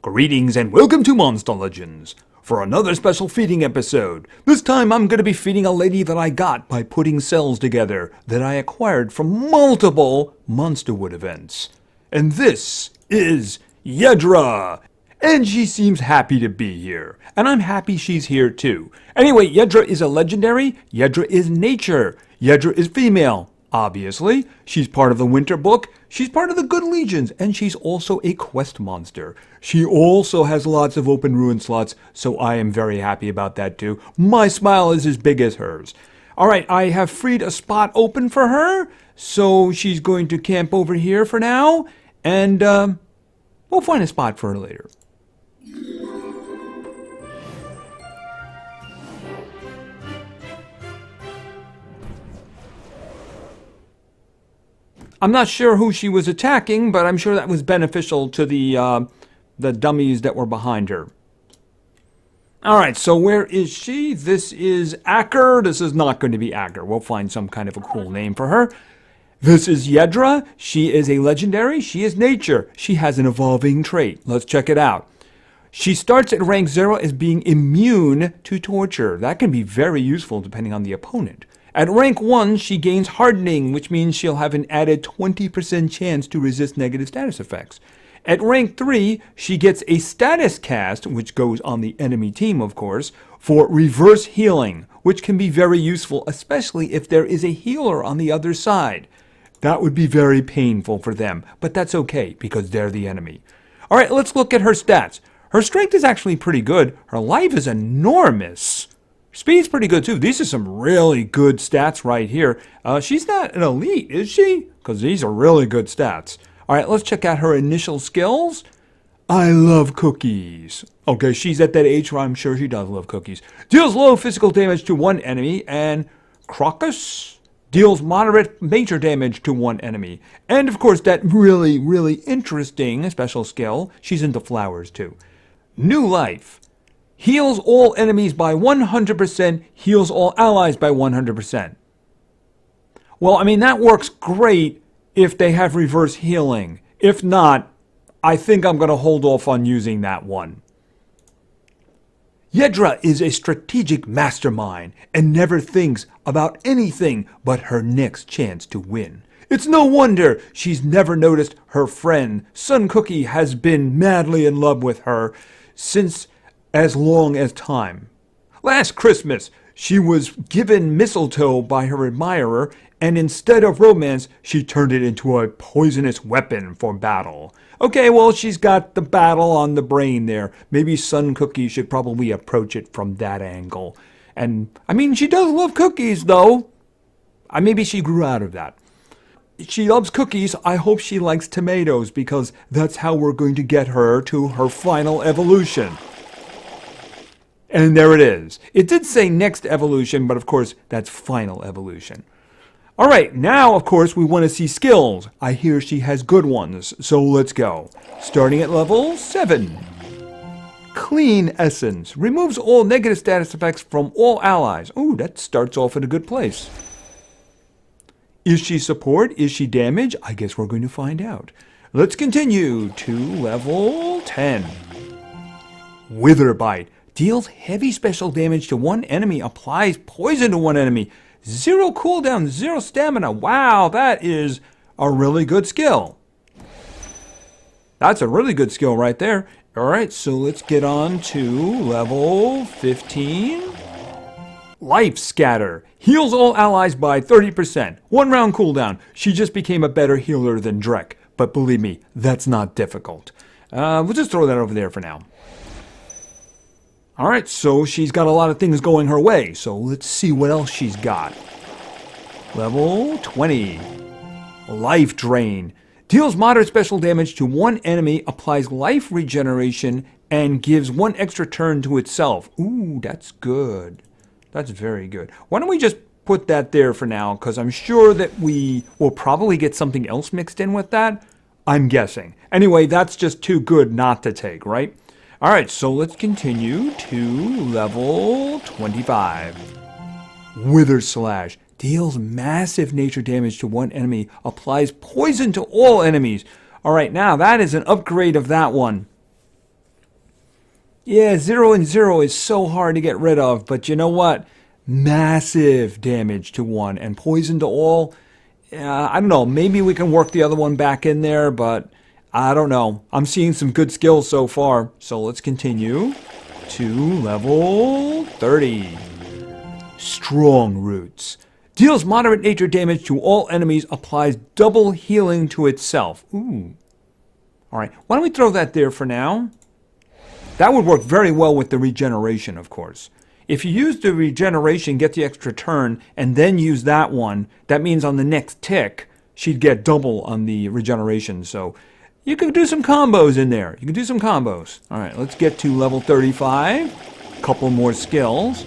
Greetings and welcome to Monster Legends for another special feeding episode. This time I'm going to be feeding a lady that I got by putting cells together that I acquired from multiple Monsterwood events. And this is Yedra. And she seems happy to be here. And I'm happy she's here too. Anyway, Yedra is a legendary. Yedra is nature. Yedra is female. Obviously, she's part of the Winter Book, she's part of the Good Legions, and she's also a quest monster. She also has lots of open ruin slots, so I am very happy about that too. My smile is as big as hers. Alright, I have freed a spot open for her, so she's going to camp over here for now, and we'll find a spot for her later. I'm not sure who she was attacking, but I'm sure that was beneficial to the dummies that were behind her. Alright, so where is she? This is Acker. This is not going to be Acker. We'll find some kind of a cool name for her. This is Yedra. She is a legendary. She is nature. She has an evolving trait. Let's check it out. She starts at rank 0 as being immune to torture. That can be very useful depending on the opponent. At rank 1, she gains hardening, which means she'll have an added 20% chance to resist negative status effects. At rank 3, she gets a status cast, which goes on the enemy team, of course, for reverse healing, which can be very useful, especially if there is a healer on the other side. That would be very painful for them, but that's okay, because they're the enemy. Alright, let's look at her stats. Her strength is actually pretty good. Her life is enormous. Speed's pretty good too. These are some really good stats right here. She's not an elite, is she? Because these are really good stats. Alright, let's check out her initial skills. I love cookies. Okay, she's at that age where I'm sure she does love cookies. Deals low physical damage to one enemy. And Crocus deals moderate major damage to one enemy. And of course that really, really interesting special skill. She's into flowers too. New life. Heals all enemies by 100%, heals all allies by 100%. Well, I mean, that works great if they have reverse healing. If not, I think I'm going to hold off on using that one. Yedra is a strategic mastermind and never thinks about anything but her next chance to win. It's no wonder she's never noticed her friend, Sun Cookie, has been madly in love with her since as long as time. Last Christmas, she was given mistletoe by her admirer, and instead of romance, she turned it into a poisonous weapon for battle. Okay, well, she's got the battle on the brain there. Maybe Sun Cookie should probably approach it from that angle. And, I mean, she does love cookies, though. Maybe she grew out of that. She loves cookies. I hope she likes tomatoes, because that's how we're going to get her to her final evolution. And there it is. It did say next evolution, but of course, that's final evolution. Alright, now of course we want to see skills. I hear she has good ones, so let's go. Starting at level 7. Clean Essence. Removes all negative status effects from all allies. Ooh, that starts off in a good place. Is she support? Is she damage? I guess we're going to find out. Let's continue to level 10. Wither Bite. Deals heavy special damage to one enemy, applies poison to one enemy. 0 cooldown, 0 stamina. Wow, that is a really good skill. That's a really good skill right there. Alright, so let's get on to level 15. Life Scatter. Heals all allies by 30%. 1 round cooldown. She just became a better healer than Drek. But believe me, that's not difficult. We'll just throw that over there for now. Alright, so she's got a lot of things going her way, so let's see what else she's got. Level 20. Life Drain. Deals moderate special damage to one enemy, applies life regeneration, and gives 1 extra turn to itself. Ooh, that's good. That's very good. Why don't we just put that there for now, because I'm sure that we will probably get something else mixed in with that. I'm guessing. Anyway, that's just too good not to take, right? Alright, so let's continue to level 25. Wither Slash. Deals massive nature damage to one enemy. Applies poison to all enemies. Alright, now that is an upgrade of that one. Yeah, 0 and 0 is so hard to get rid of, but you know what? Massive damage to one and poison to all. I don't know, maybe we can work the other one back in there, but I don't know. I'm seeing some good skills so far, so let's continue to level 30. Strong Roots. Deals moderate nature damage to all enemies, applies double healing to itself. Ooh. Alright, why don't we throw that there for now? That would work very well with the regeneration, of course. If you use the regeneration, get the extra turn, and then use that one, that means on the next tick, she'd get double on the regeneration. So you could do some combos in there. You can do some combos. Alright, let's get to level 35. Couple more skills.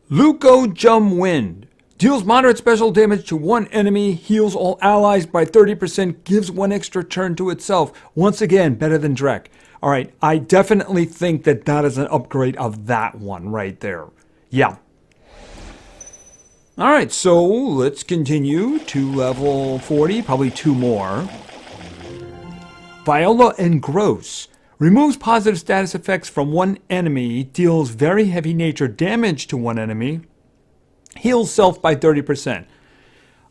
Luco Jum Wind. Deals moderate special damage to one enemy, heals all allies by 30%, gives one extra turn to itself. Once again, better than Drek. Alright, I definitely think that that is an upgrade of that one right there. Yeah. Alright, so let's continue to level 40, probably 2 more. Viola Engross. Removes positive status effects from one enemy, deals very heavy nature damage to one enemy, heals self by 30%.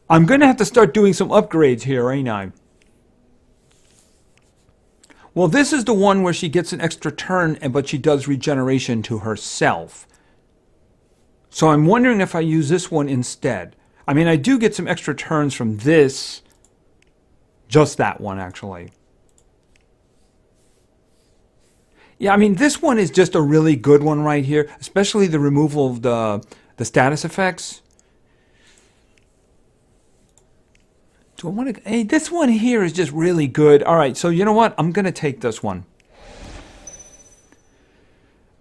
I'm going to have to start doing some upgrades here, ain't I? Well, this is the one where she gets an extra turn, but she does regeneration to herself. So I'm wondering if I use this one instead. I mean, I do get some extra turns from this. Just that one, actually. Yeah, I mean, this one is just a really good one right here, especially the removal of the status effects. Do I want to... Hey, this one here is just really good. All right, so you know what? I'm going to take this one.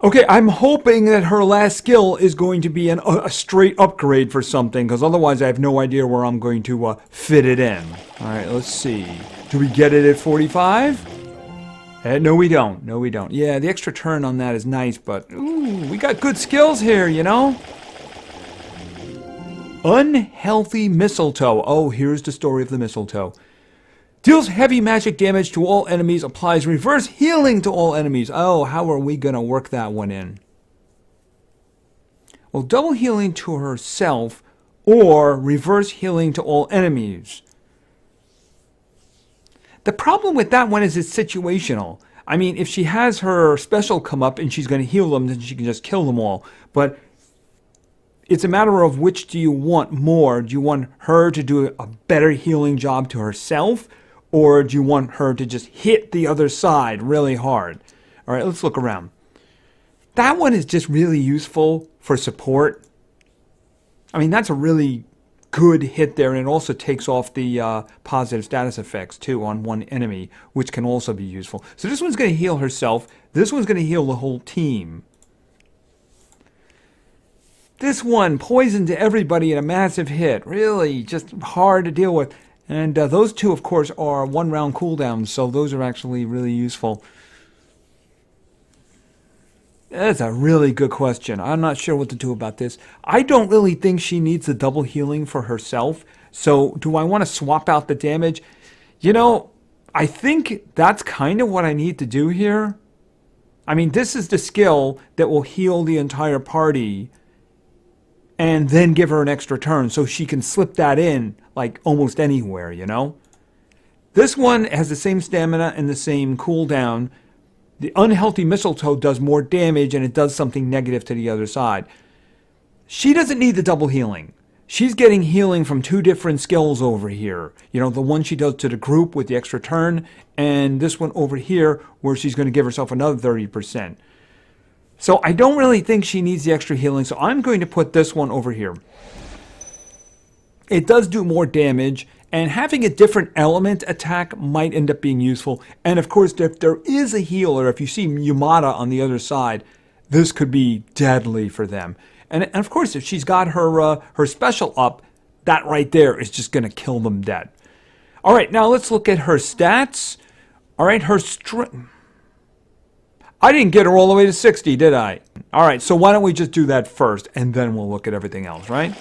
Okay, I'm hoping that her last skill is going to be a straight upgrade for something, because otherwise I have no idea where I'm going to fit it in. All right, let's see. Do we get it at 45? No, we don't. No, we don't. Yeah, the extra turn on that is nice, but ooh, we got good skills here, you know? Unhealthy Mistletoe. Oh, here's the story of the mistletoe. Deals heavy magic damage to all enemies, applies reverse healing to all enemies. Oh, how are we going to work that one in? Well, double healing to herself or reverse healing to all enemies. The problem with that one is it's situational. I mean, if she has her special come up and she's going to heal them, then she can just kill them all. But it's a matter of which do you want more. Do you want her to do a better healing job to herself? Or do you want her to just hit the other side really hard? All right, let's look around. That one is just really useful for support. I mean, that's a really good hit there, and it also takes off the positive status effects, too, on one enemy, which can also be useful. So this one's going to heal herself. This one's going to heal the whole team. This one, poison to everybody in a massive hit. Really, just hard to deal with. And those two, of course, are 1 round cooldowns, so those are actually really useful. That's a really good question. I'm not sure what to do about this. I don't really think she needs the double healing for herself. So do I want to swap out the damage? You know, I think that's kind of what I need to do here. I mean, this is the skill that will heal the entire party and then give her an extra turn so she can slip that in like almost anywhere, you know? This one has the same stamina and the same cooldown. The unhealthy mistletoe does more damage and it does something negative to the other side. She doesn't need the double healing. She's getting healing from 2 different skills over here. You know, the one she does to the group with the extra turn, and this one over here where she's going to give herself another 30%. So I don't really think she needs the extra healing, so I'm going to put this one over here. It does do more damage, and having a different element attack might end up being useful. And of course, if there is a healer, if you see Yumata on the other side, this could be deadly for them. And of course, if she's got her special up, that right there is just going to kill them dead. All right, now let's look at her stats. All right, her strength. I didn't get her all the way to 60, did I? All right, so why don't we just do that first, and then we'll look at everything else, right?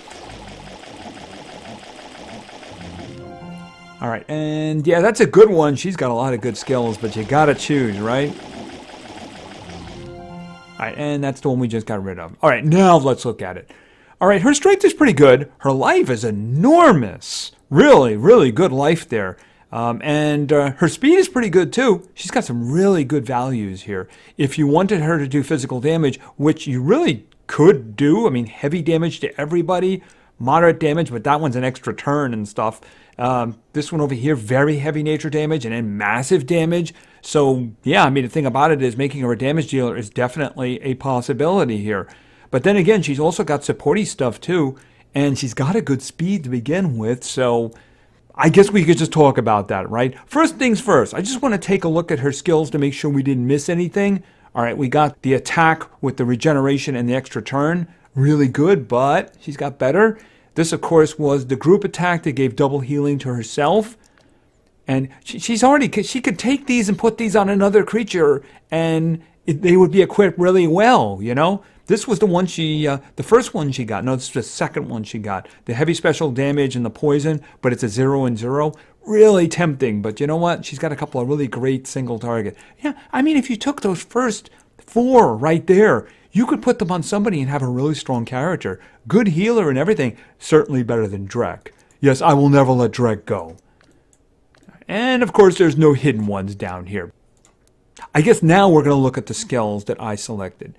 All right, and yeah, that's a good one. She's got a lot of good skills, but you got to choose, right? All right, and that's the one we just got rid of. All right, now let's look at it. All right, her strength is pretty good. Her life is enormous. Really, really good life there. And her speed is pretty good too. She's got some really good values here. If you wanted her to do physical damage, which you really could do, I mean, heavy damage to everybody, moderate damage, but that one's an extra turn and stuff. This one over here, very heavy nature damage and then massive damage. So yeah, I mean, the thing about it is making her a damage dealer is definitely a possibility here. But then again, she's also got supporty stuff too, and she's got a good speed to begin with, so I guess we could just talk about that, right? First things first, I just want to take a look at her skills to make sure we didn't miss anything. All right, we got the attack with the regeneration and the extra turn. Really good, but she's got better. This, of course, was the group attack that gave double healing to herself. And she could take these and put these on another creature, and they would be equipped really well, you know? This was the one the first one she got. No, this is the second one she got. The heavy special damage and the poison, but it's a 0 and 0. Really tempting, but you know what? She's got a couple of really great single target. Yeah, I mean, if you took those first 4 right there, you could put them on somebody and have a really strong character. Good healer and everything. Certainly better than Drek. Yes, I will never let Drek go. And of course, there's no hidden ones down here. I guess now we're going to look at the skills that I selected.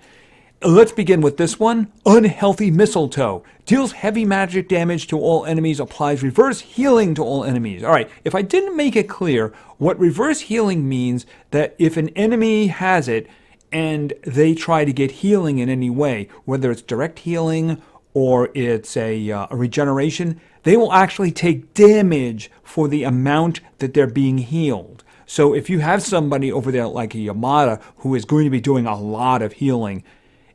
Let's begin with this one. Unhealthy Mistletoe. Deals heavy magic damage to all enemies, applies reverse healing to all enemies. All right, if I didn't make it clear, what reverse healing means that if an enemy has it and they try to get healing in any way, whether it's direct healing or it's a regeneration, they will actually take damage for the amount that they're being healed. So if you have somebody over there like a Yamada who is going to be doing a lot of healing,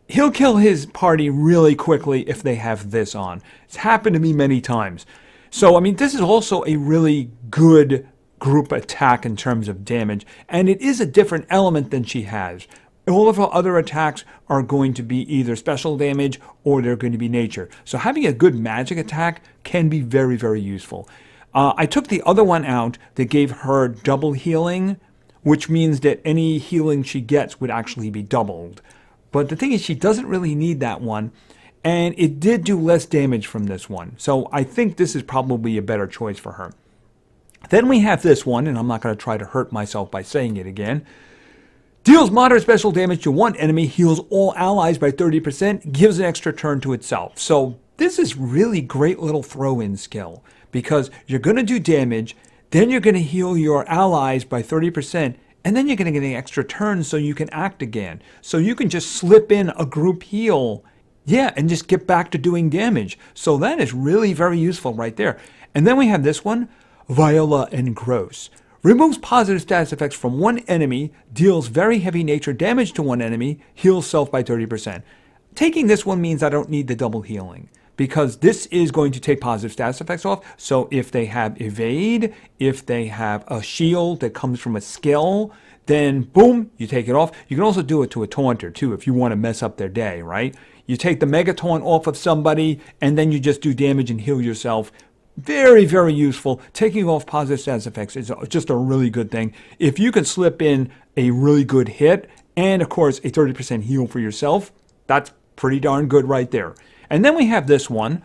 he'll kill his party really quickly if they have this on. It's happened to me many times. So, I mean, this is also a really good group attack in terms of damage, and it is a different element than she has. All of her other attacks are going to be either special damage or they're going to be nature. So having a good magic attack can be very, very useful. I took the other one out that gave her double healing, which means that any healing she gets would actually be doubled. But the thing is, she doesn't really need that one, and it did do less damage from this one. So I think this is probably a better choice for her. Then we have this one, and I'm not going to try to hurt myself by saying it again. Deals moderate special damage to one enemy, heals all allies by 30%, gives an extra turn to itself. So this is really great little throw-in skill, because you're going to do damage, then you're going to heal your allies by 30%, and then you're going to get an extra turn so you can act again. So you can just slip in a group heal, yeah, and just get back to doing damage. So that is really very useful right there. And then we have this one, Viola Engross. Removes positive status effects from one enemy, deals very heavy nature damage to one enemy, heals self by 30%. Taking this one means I don't need the double healing, because this is going to take positive status effects off. So if they have evade, if they have a shield that comes from a skill, then boom, you take it off. You can also do it to a taunter too if you want to mess up their day, right? You take the mega taunt off of somebody and then you just do damage and heal yourself. Very, very useful. Taking off positive status effects is just a really good thing. If you can slip in a really good hit and of course a 30% heal for yourself, that's pretty darn good right there. And then we have this one,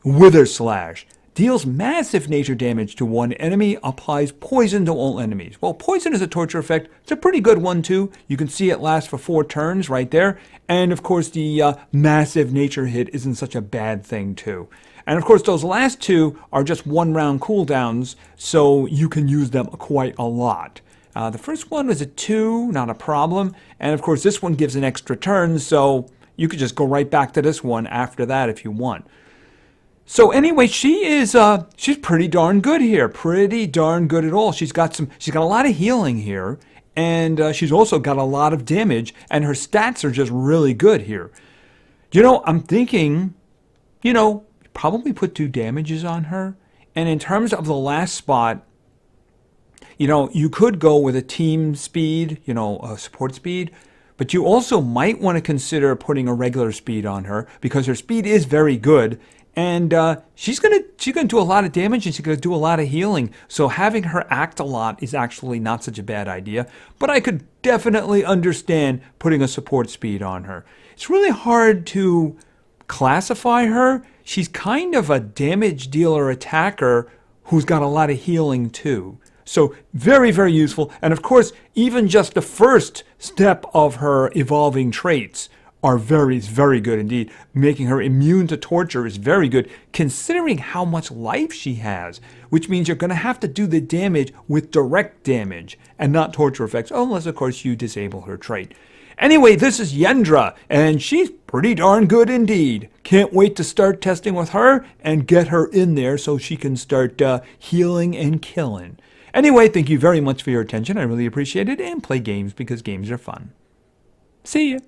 Wither Slash. Deals massive nature damage to one enemy, applies poison to all enemies. Well, poison is a torture effect. It's a pretty good one too. You can see it lasts for 4 turns right there. And of course the massive nature hit isn't such a bad thing too. And of course those last 2 are just 1 round cooldowns, so you can use them quite a lot. The first one was a 2, not a problem. And of course this one gives an extra turn, so you could just go right back to this one after that if you want. So anyway, she's pretty darn good here. Pretty darn good at all. She's got a lot of healing here, and she's also got a lot of damage, and her stats are just really good here. You know, I'm thinking, you know, probably put 2 damages on her. And in terms of the last spot, you know, you could go with a team speed, you know, a support speed. But you also might want to consider putting a regular speed on her because her speed is very good And she's gonna do a lot of damage, and she's gonna do a lot of healing. So having her act a lot is actually not such a bad idea. But I could definitely understand putting a support speed on her. It's really hard to classify her. She's kind of a damage dealer attacker who's got a lot of healing too. So very, very useful. And of course, even just the first step of her evolving traits are very, very good indeed. Making her immune to torture is very good, considering how much life she has, which means you're going to have to do the damage with direct damage and not torture effects, unless, of course, you disable her trait. Anyway, this is Yedra, and she's pretty darn good indeed. Can't wait to start testing with her and get her in there so she can start healing and killing. Anyway, thank you very much for your attention. I really appreciate it, and play games because games are fun. See ya.